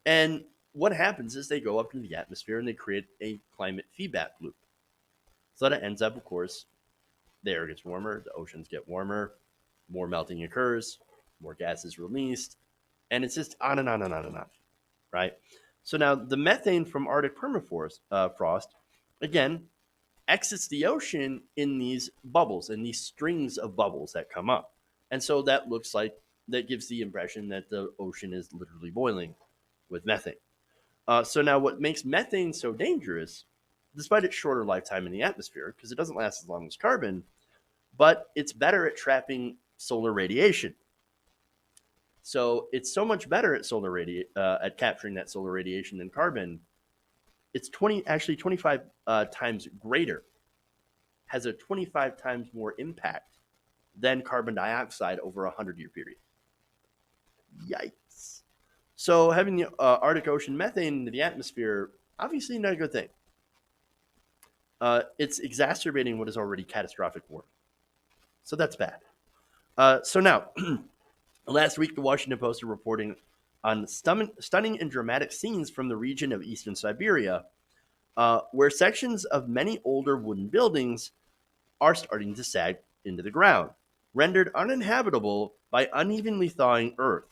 and what happens is they go up into the atmosphere and they create a climate feedback loop. So that ends up, of course, the air gets warmer, the oceans get warmer, more melting occurs, more gas is released, and it's just on and on and on and on, right? So now the methane from Arctic permafrost, again, exits the ocean in these bubbles, in these strings of bubbles that come up. And so that gives the impression that the ocean is literally boiling with methane. So now what makes methane so dangerous, despite its shorter lifetime in the atmosphere, because it doesn't last as long as carbon, but it's better at trapping solar radiation. So it's so much better at at capturing that solar radiation than carbon. It's 25 times greater, has a 25 times more impact than carbon dioxide over a 100-year period. Yikes. So having the Arctic Ocean methane into the atmosphere, obviously not a good thing. It's exacerbating what is already catastrophic warming. So that's bad. So now, last week, the Washington Post are reporting on stunning and dramatic scenes from the region of eastern Siberia, where sections of many older wooden buildings are starting to sag into the ground, rendered uninhabitable by unevenly thawing earth.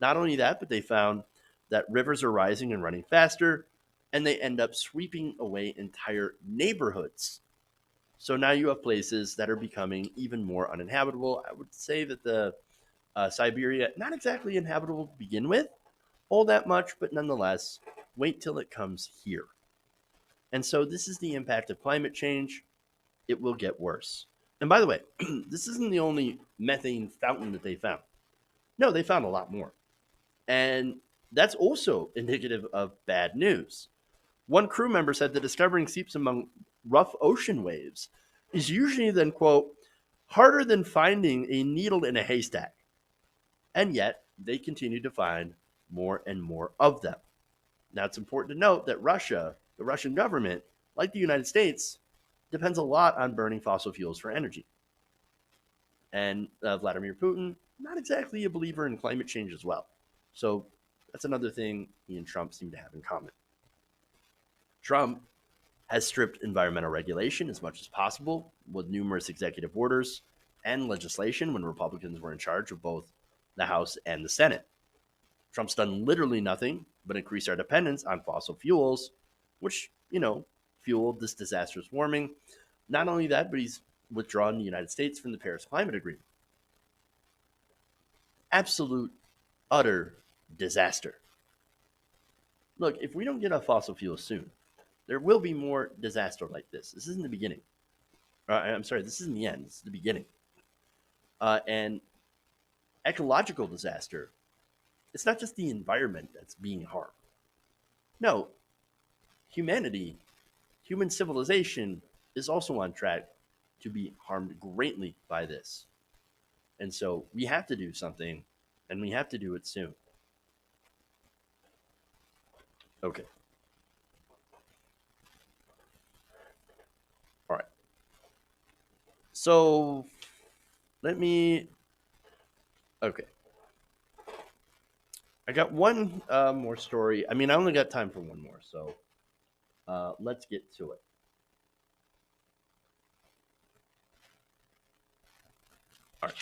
Not only that, but they found that rivers are rising and running faster, and they end up sweeping away entire neighborhoods. So now you have places that are becoming even more uninhabitable. I would say that the Siberia, not exactly inhabitable to begin with, all that much, but nonetheless, wait till it comes here. And so this is the impact of climate change. It will get worse. And by the way, this isn't the only methane fountain that they found. No, they found a lot more. And that's also indicative of bad news. One crew member said that discovering seeps among rough ocean waves is usually then, quote, harder than finding a needle in a haystack. And yet, they continue to find more and more of them. Now, it's important to note that Russia, the Russian government, like the United States, depends a lot on burning fossil fuels for energy. And Vladimir Putin, not exactly a believer in climate change as well. So that's another thing he and Trump seem to have in common. Trump has stripped environmental regulation as much as possible with numerous executive orders and legislation when Republicans were in charge of both the House and the Senate. Trump's done literally nothing but increase our dependence on fossil fuels, which, fueled this disastrous warming. Not only that, but he's withdrawn the United States from the Paris Climate Agreement. Absolute, utter disaster. Look, if we don't get off fossil fuels soon, there will be more disaster like this. This isn't the beginning. This isn't the end. This is the beginning. And ecological disaster, it's not just the environment that's being harmed. No, humanity, human civilization is also on track to be harmed greatly by this. And so we have to do something and we have to do it soon. Okay. All right. So let me. Okay. I got one more story. I mean, I only got time for one more, so let's get to it. All right.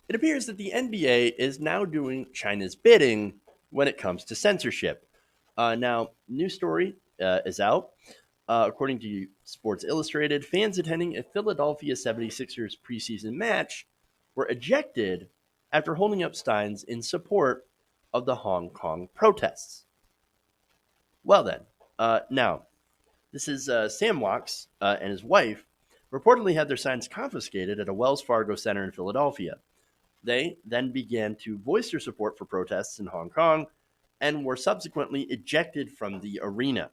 It appears that the NBA is now doing China's bidding when it comes to censorship. Now, new story is out. According to Sports Illustrated, fans attending a Philadelphia 76ers preseason match were ejected after holding up signs in support of the Hong Kong protests. Well, then, now, this is Sam Walks and his wife reportedly had their signs confiscated at a Wells Fargo center in Philadelphia. They then began to voice their support for protests in Hong Kong and were subsequently ejected from the arena.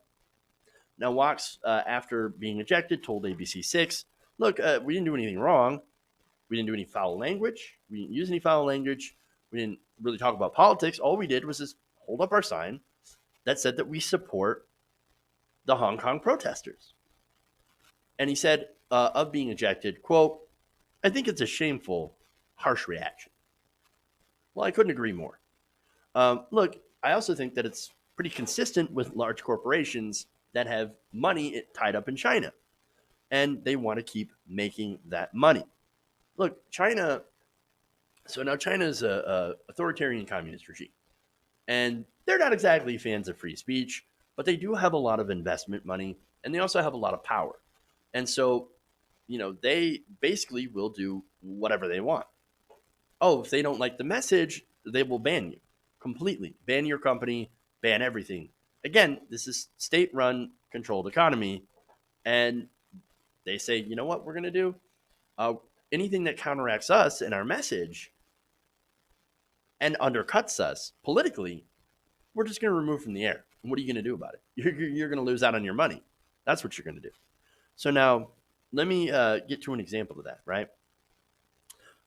Now, Walks, after being ejected, told ABC6, look, we didn't do anything wrong. We didn't do any foul language. We didn't use any foul language. We didn't really talk about politics. All we did was just hold up our sign that said that we support the Hong Kong protesters. And he said of being ejected, quote, I think it's a shameful, harsh reaction. Well, I couldn't agree more. Look, I also think that it's pretty consistent with large corporations that have money tied up in China, and they want to keep making that money. Look, China. So now China is a authoritarian communist regime, and they're not exactly fans of free speech, but they do have a lot of investment money, and they also have a lot of power. And so, they basically will do whatever they want. Oh, if they don't like the message, they will ban you completely, ban your company, ban everything. Again, this is state run, controlled economy. And they say, you know what we're going to do? Uh, Anything that counteracts us and our message and undercuts us politically, we're just going to remove from the air. And what are you going to do about it? You're going to lose out on your money. That's what you're going to do. So now, let me get to an example of that, right?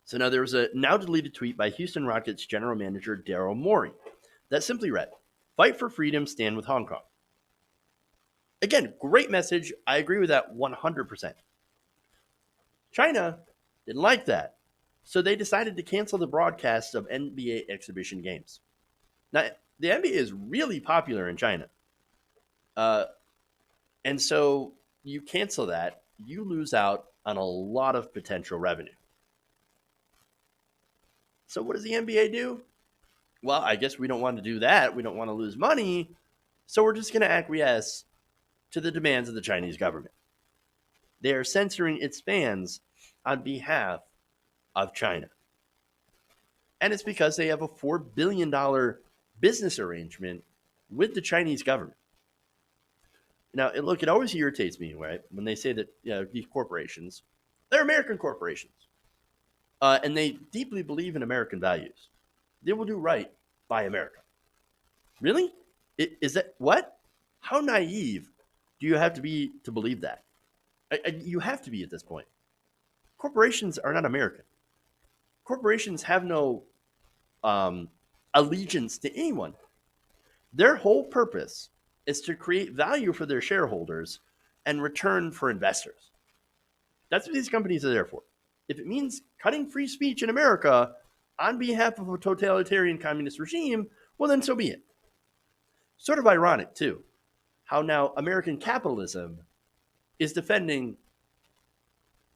So now there was a now deleted tweet by Houston Rockets general manager Daryl Morey that simply read, Fight for freedom, stand with Hong Kong. Again, great message. I agree with that 100%. China didn't like that, so they decided to cancel the broadcasts of NBA exhibition games. Now, the NBA is really popular in China. Uh, and so you cancel that, you lose out on a lot of potential revenue. So what does the NBA do? Well, I guess we don't want to do that. We don't want to lose money. So we're just going to acquiesce to the demands of the Chinese government. They are censoring its fans on behalf of China. And it's because they have a $4 billion business arrangement with the Chinese government. Now, look, it always irritates me, right, when they say that these corporations, they're American corporations, and they deeply believe in American values. They will do right by America. Really? Is that what? How naive do you have to be to believe that? You have to be at this point. Corporations are not American. Corporations have no allegiance to anyone. Their whole purpose is to create value for their shareholders and return for investors. That's what these companies are there for. If it means cutting free speech in America on behalf of a totalitarian communist regime, well, then so be it. Sort of ironic, too, how now American capitalism is defending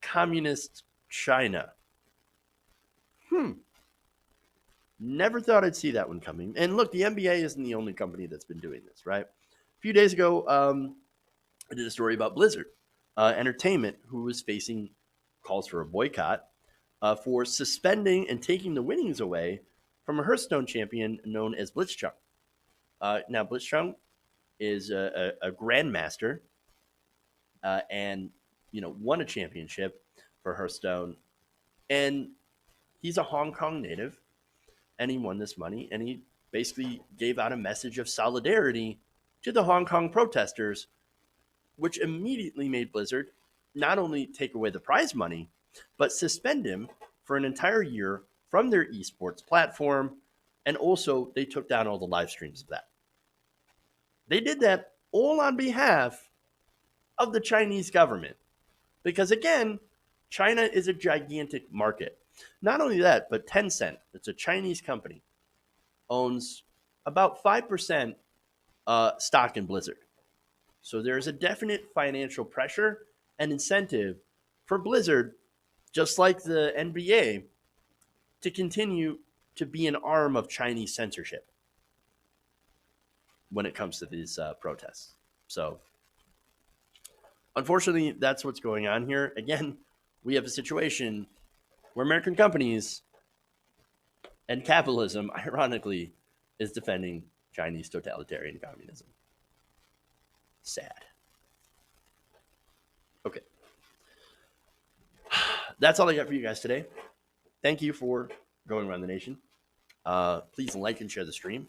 communist China. Never thought I'd see that one coming. And look, the NBA isn't the only company that's been doing this, right? A few days ago, I did a story about Blizzard Entertainment, who was facing calls for a boycott for suspending and taking the winnings away from a Hearthstone champion known as Blitzchung. Now, Blitzchung is a grandmaster and won a championship for Hearthstone, and he's a Hong Kong native, and he won this money, and he basically gave out a message of solidarity to the Hong Kong protesters, which immediately made Blizzard not only take away the prize money, but suspend him for an entire year from their esports platform. And also, they took down all the live streams of that. They did that all on behalf of the Chinese government. Because again, China is a gigantic market. Not only that, but Tencent, it's a Chinese company, owns about 5% stock in Blizzard. So there is a definite financial pressure and incentive for Blizzard, just like the NBA, to continue to be an arm of Chinese censorship when it comes to these protests. So, unfortunately, that's what's going on here. Again, we have a situation where American companies and capitalism, ironically, is defending Chinese totalitarian communism. Sad. Okay. That's all I got for you guys today. Thank you for going around the nation. Please like and share the stream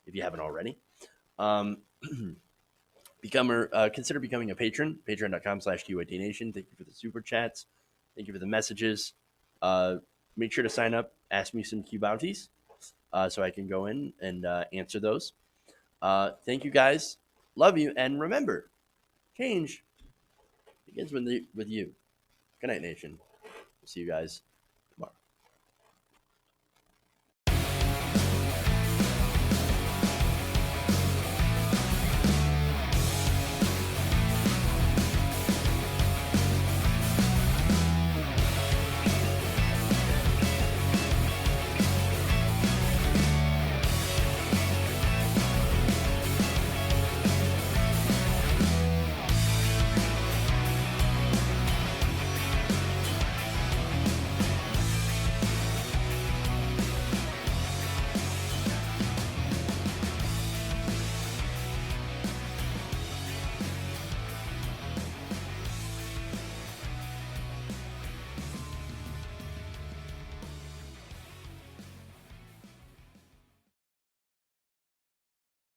if you haven't already. Consider becoming a patron, patreon.com/QITNation. Thank you for the super chats. Thank you for the messages. Make sure to sign up, ask me some Q bounties so I can go in and answer those. Thank you guys. Love you. And remember, change begins with you. Good night, nation. See you guys